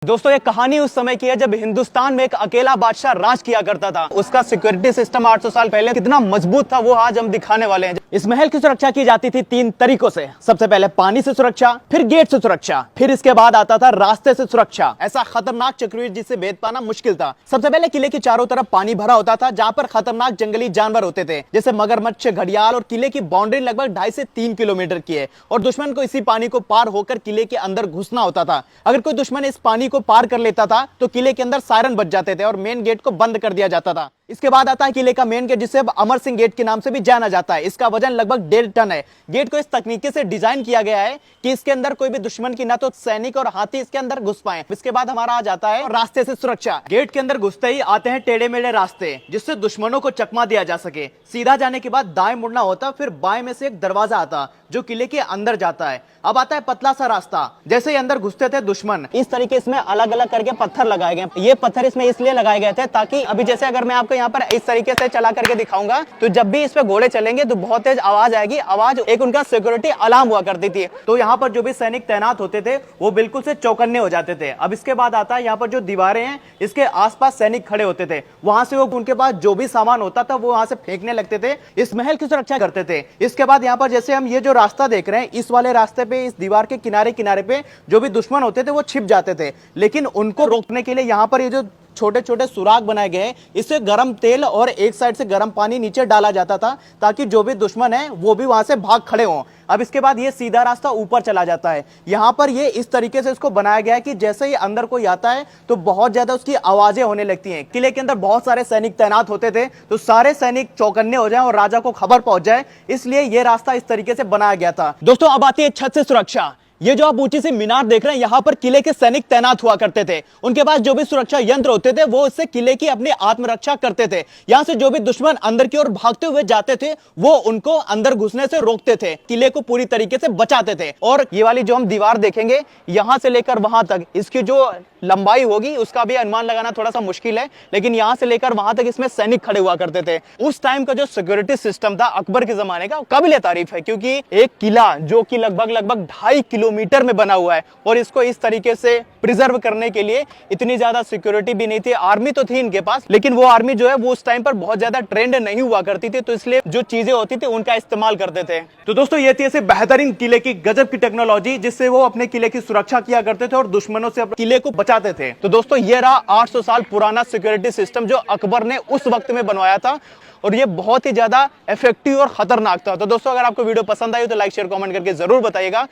दोस्तों ये कहानी उस समय की है जब हिंदुस्तान में एक अकेला बादशाह राज किया करता था। उसका सिक्योरिटी सिस्टम 800 साल पहले कितना मजबूत था वो आज हम दिखाने वाले हैं। इस महल की सुरक्षा की जाती थी 3 तरीकों से। सबसे पहले पानी से सुरक्षा, फिर गेट से सुरक्षा, फिर इसके बाद आता था रास्ते से सुरक्षा। ऐसा खतरनाक चक्रव्यूह जिसे भेद पाना मुश्किल था। सबसे पहले किले के चारों तरफ पानी भरा होता था जहां पर खतरनाक जंगली जानवर होते थे जैसे मगरमच्छ, घड़ियाल। और किले की बाउंड्री लगभग 2.5 से 3 किलोमीटर की है और दुश्मन को इसी पानी को पार होकर किले के अंदर घुसना होता था। अगर कोई दुश्मन इस पानी को पार कर लेता था तो किले के अंदर सायरन बज जाते थे और मेन गेट को बंद कर दिया जाता था। इसके बाद आता है किले का मेन गेट जिसे अब अमर सिंह गेट के नाम से भी जाना जाता है। इसका वजन लगभग 1.5 टन है। गेट को इस तकनीकी से डिजाइन किया गया है कि इसके अंदर कोई भी दुश्मन की ना तो सैनिक और हाथी इसके अंदर घुस पाए। इसके बाद हमारा आ जाता है रास्ते से सुरक्षा। गेट के अंदर घुसते ही आते हैं टेढ़े मेढ़े रास्ते जिससे दुश्मनों को चकमा दिया जा सके। सीधा जाने के बाद दाएं मुड़ना होता, फिर बाएं में से एक दरवाजा आता जो किले के अंदर जाता है। अब आता है पतला सा रास्ता। जैसे ही अंदर घुसते थे दुश्मन, इस तरीके इसमें अलग अलग करके पत्थर लगाए गए। ये पत्थर इसमें इसलिए लगाए गए थे ताकि अभी जैसे अगर मैं आपको यहाँ पर इस तरीके से चला करके दिखाऊंगा तो जब भी इस पे घोड़े चलेंगे तो बहुत तेज आवाज आएगी। आवाज एक उनका सिक्योरिटी अलार्म हुआ करती थी, तो यहाँ पर जो भी सैनिक तैनात होते थे वो बिल्कुल से चौकन्ने हो जाते थे। अब इसके बाद आता है यहाँ पर जो दीवारें हैं इसके आसपास सैनिक खड़े होते थे। वहां से वो उनके पास जो भी सामान होता था वो वहां से फेंकने लगते थे। इस महल की सुरक्षा करते थे। इसके बाद यहाँ पर जैसे हम ये जो रास्ता देख रहे हैं इस वाले रास्ते पे, इस दीवार के किनारे किनारे पे जो भी दुश्मन होते थे वो छिप जाते थे। लेकिन उनको रोकने के लिए यहाँ पर ये जो छोटे छोटे सुराग बनाए गए हैं इससे गर्म तेल और एक साइड से गर्म पानी नीचे डाला जाता था ताकि जो भी दुश्मन है वो भी वहां से भाग खड़े हों। अब इसके बाद ये सीधा रास्ता ऊपर चला जाता है। यहाँ पर ये इस तरीके से इसको बनाया गया है कि जैसे ही अंदर कोई आता है तो बहुत ज्यादा उसकी आवाजें होने लगती हैं। किले के अंदर बहुत सारे सैनिक तैनात होते थे तो सारे सैनिक चौकन्ने हो जाए और राजा को खबर पहुंच जाए, इसलिए ये रास्ता इस तरीके से बनाया गया था। दोस्तों अब आती है छत से सुरक्षा। ये जो आप ऊंची सी मीनार देख रहे हैं यहाँ पर किले के सैनिक तैनात हुआ करते थे। उनके पास जो भी सुरक्षा यंत्र होते थे वो इससे किले की अपनी आत्मरक्षा करते थे। यहाँ से जो भी दुश्मन अंदर की ओर भागते हुए जाते थे वो उनको अंदर घुसने से रोकते थे, किले को पूरी तरीके से बचाते थे। और ये वाली जो हम दीवार देखेंगे यहां से लेकर वहां तक इसकी जो लंबाई होगी उसका भी अनुमान लगाना थोड़ा सा मुश्किल है, लेकिन यहां से लेकर वहां तक इसमें सैनिक खड़े हुआ करते थे। उस टाइम का जो सिक्योरिटी सिस्टम था अकबर के जमाने का काबिले तारीफ है, क्योंकि एक किला जो कि लगभग 2.5 किलोमीटर में बना हुआ है और इसको इस तरीके से प्रिजर्व करने के लिए इतनी ज्यादा सिक्योरिटी भी नहीं थी। आर्मी तो थी इनके पास, लेकिन वो आर्मी जो है वो उस टाइम पर बहुत ज्यादा ट्रेंड नहीं हुआ करती थी, तो इसलिए जो चीजें होती थी उनका इस्तेमाल करते थे। तो दोस्तों ये थी ऐसे बेहतरीन किले की गजब की टेक्नोलॉजी जिससे वो अपने किले की सुरक्षा किया करते थे और दुश्मनों से अपने किले को बचाते थे। तो दोस्तों ये रहा 800 साल पुराना सिक्योरिटी सिस्टम जो अकबर ने उस वक्त में बनवाया था और ये बहुत ही ज्यादा इफेक्टिव और खतरनाक था। तो दोस्तों अगर आपको वीडियो पसंद आई तो लाइक शेयर कमेंट करके जरूर बताइएगा।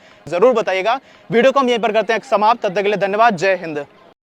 वीडियो को हम यहीं पर करते हैं समाप्त। तब तक के लिए धन्यवाद। जय हिंद।